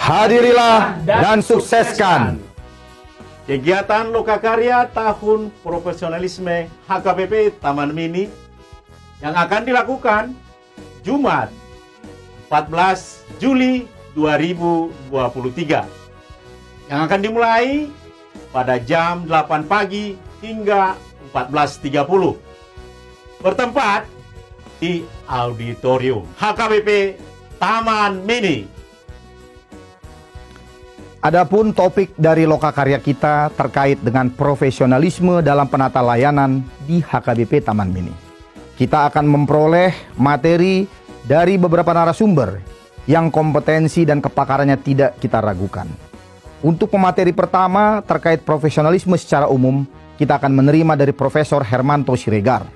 Hadirilah dan sukseskan kegiatan Lokakarya Tahun Profesionalisme HKBP Taman Mini yang akan dilakukan Jumat 14 Juli 2023 yang akan dimulai pada jam 8 pagi hingga 14.30 bertempat di auditorium HKBP Taman Mini. Adapun topik dari Lokakarya kita terkait dengan profesionalisme dalam penata layanan di HKBP Taman Mini. Kita akan memperoleh materi dari beberapa narasumber yang kompetensi dan kepakarannya tidak kita ragukan. Untuk pemateri pertama terkait profesionalisme secara umum, kita akan menerima dari Profesor Hermanto Siregar.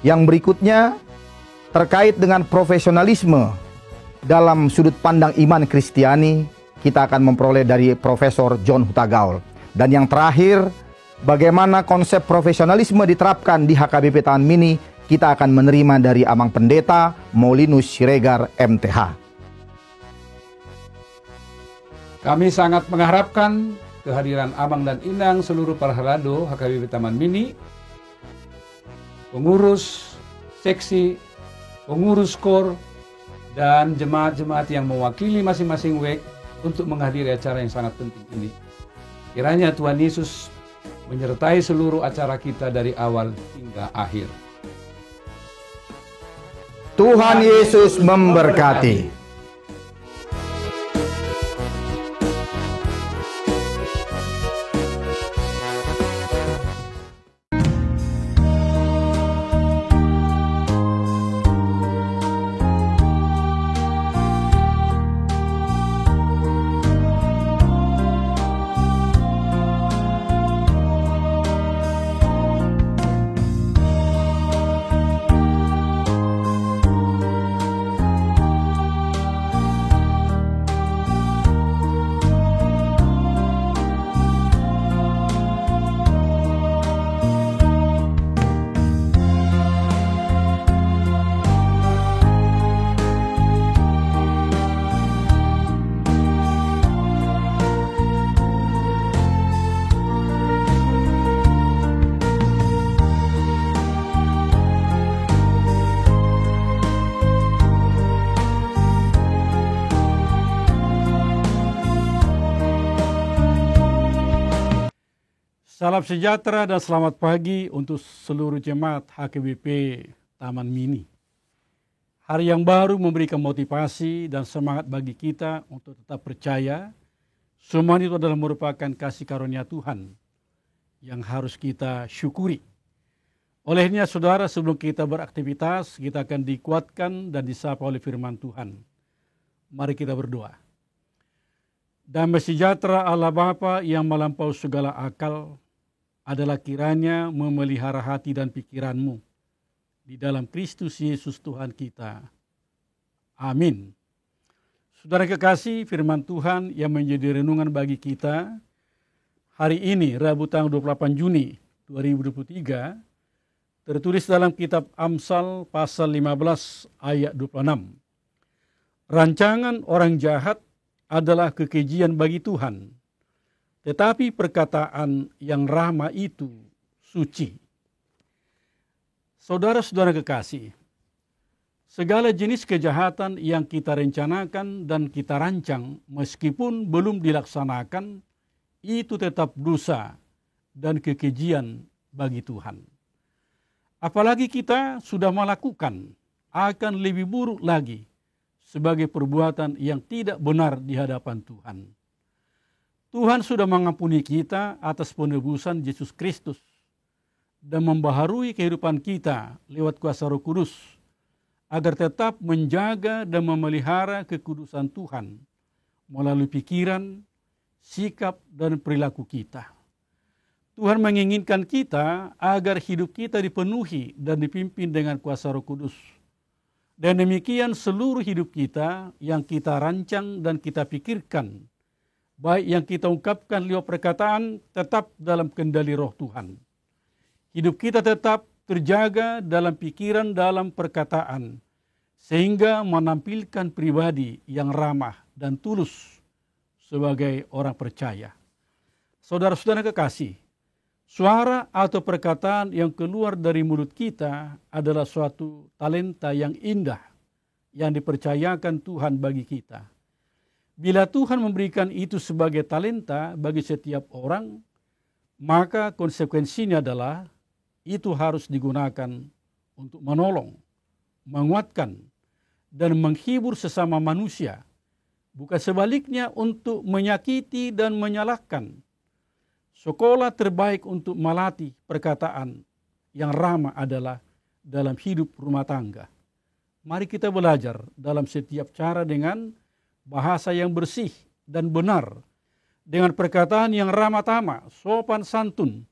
Yang berikutnya terkait dengan profesionalisme dalam sudut pandang iman Kristiani, kita akan memperoleh dari Profesor John Hutagaul. Dan yang terakhir, bagaimana konsep profesionalisme diterapkan di HKBP Taman Mini, kita akan menerima dari Amang Pendeta Maulinus Siregar MTH. Kami sangat mengharapkan kehadiran Amang dan Inang seluruh para helado HKBP Taman Mini, pengurus seksi, pengurus KOR, dan jemaat-jemaat yang mewakili masing-masing WEK untuk menghadiri acara yang sangat penting ini. Kiranya Tuhan Yesus menyertai seluruh acara kita dari awal hingga akhir. Tuhan Yesus memberkati. Salam sejahtera dan selamat pagi untuk seluruh jemaat HKBP Taman Mini. Hari yang baru memberikan motivasi dan semangat bagi kita untuk tetap percaya. Semua itu adalah merupakan kasih karunia Tuhan yang harus kita syukuri. Olehnya saudara, sebelum kita beraktivitas, kita akan dikuatkan dan disapa oleh firman Tuhan. Mari kita berdoa. Damai sejahtera Allah Bapa yang melampaui segala akal, adalah kiranya memelihara hati dan pikiranmu di dalam Kristus Yesus Tuhan kita. Amin. Saudara kekasih, firman Tuhan yang menjadi renungan bagi kita hari ini, Rabu tanggal 28 Juni 2023, tertulis dalam kitab Amsal pasal 15 ayat 26. Rancangan orang jahat adalah kekejian bagi Tuhan, tetapi perkataan yang ramah itu suci. Saudara-saudara kekasih, segala jenis kejahatan yang kita rencanakan dan kita rancang meskipun belum dilaksanakan, itu tetap dosa dan kekejian bagi Tuhan. Apalagi kita sudah melakukan, akan lebih buruk lagi sebagai perbuatan yang tidak benar di hadapan Tuhan. Tuhan sudah mengampuni kita atas penebusan Yesus Kristus dan membaharui kehidupan kita lewat kuasa Roh Kudus agar tetap menjaga dan memelihara kekudusan Tuhan melalui pikiran, sikap, dan perilaku kita. Tuhan menginginkan kita agar hidup kita dipenuhi dan dipimpin dengan kuasa Roh Kudus. Dan demikian seluruh hidup kita yang kita rancang dan kita pikirkan, baik yang kita ungkapkan lewat perkataan, tetap dalam kendali Roh Tuhan. Hidup kita tetap terjaga dalam pikiran, dalam perkataan, sehingga menampilkan pribadi yang ramah dan tulus sebagai orang percaya. Saudara-saudara kekasih, suara atau perkataan yang keluar dari mulut kita adalah suatu talenta yang indah yang dipercayakan Tuhan bagi kita. Bila Tuhan memberikan itu sebagai talenta bagi setiap orang, maka konsekuensinya adalah itu harus digunakan untuk menolong, menguatkan, dan menghibur sesama manusia, bukan sebaliknya untuk menyakiti dan menyalahkan. Sekolah terbaik untuk melatih perkataan yang ramah adalah dalam hidup rumah tangga. Mari kita belajar dalam setiap cara dengan bahasa yang bersih dan benar, dengan perkataan yang ramah tamah, sopan santun,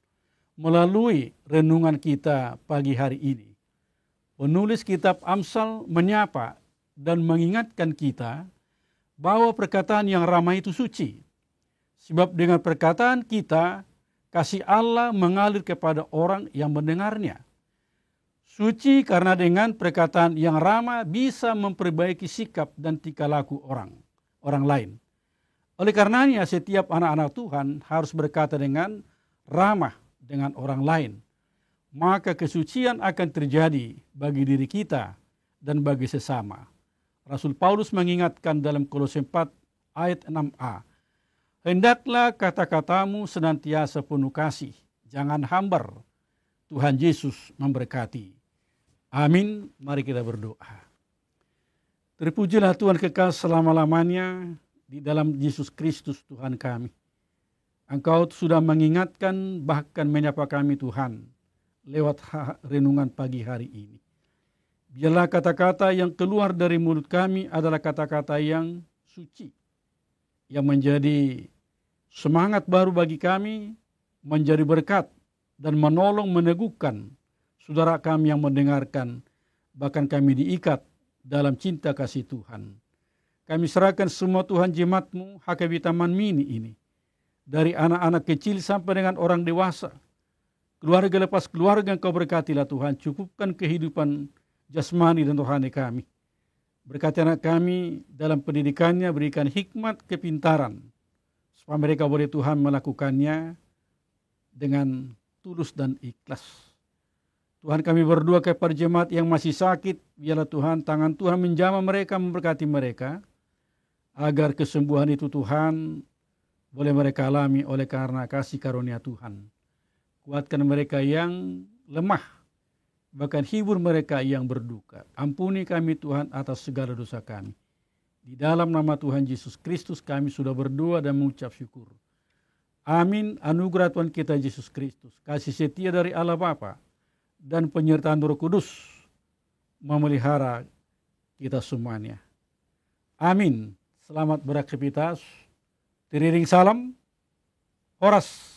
melalui renungan kita pagi hari ini. Penulis kitab Amsal menyapa dan mengingatkan kita bahwa perkataan yang ramah itu suci. Sebab dengan perkataan kita, kasih Allah mengalir kepada orang yang mendengarnya. Suci karena dengan perkataan yang ramah bisa memperbaiki sikap dan tingkah laku orang lain. Oleh karenanya setiap anak-anak Tuhan harus berkata dengan ramah dengan orang lain. Maka kesucian akan terjadi bagi diri kita dan bagi sesama. Rasul Paulus mengingatkan dalam Kolose 4 ayat 6a. Hendaklah kata-katamu senantiasa penuh kasih, jangan hambar. Tuhan Yesus memberkati. Amin. Mari kita berdoa. Terpujilah Tuhan kekal selama-lamanya di dalam Yesus Kristus Tuhan kami. Engkau sudah mengingatkan bahkan menyapa kami Tuhan lewat renungan pagi hari ini. Biarlah kata-kata yang keluar dari mulut kami adalah kata-kata yang suci, yang menjadi semangat baru bagi kami, menjadi berkat dan menolong meneguhkan saudara kami yang mendengarkan, bahkan kami diikat dalam cinta kasih Tuhan. Kami serahkan semua Tuhan jemaat-Mu HKBP Taman Mini ini, dari anak-anak kecil sampai dengan orang dewasa, keluarga lepas keluarga Engkau berkatilah Tuhan, cukupkan kehidupan jasmani dan rohani kami. Berkati anak kami dalam pendidikannya, berikan hikmat kepintaran, supaya mereka boleh Tuhan melakukannya dengan tulus dan ikhlas. Tuhan kami berdoa kepada jemaat yang masih sakit, biarlah Tuhan tangan Tuhan menjamah mereka, memberkati mereka, agar kesembuhan itu Tuhan boleh mereka alami oleh karena kasih karunia Tuhan. Kuatkan mereka yang lemah, bahkan hibur mereka yang berduka. Ampuni kami Tuhan atas segala dosa kami. Di dalam nama Tuhan Yesus Kristus kami sudah berdoa dan mengucap syukur. Amin. Anugerah Tuhan kita Yesus Kristus, kasih setia dari Allah Bapa, dan penyertaan Roh Kudus memelihara kita semuanya. Amin. Selamat beraktivitas. Teriring salam. Horas.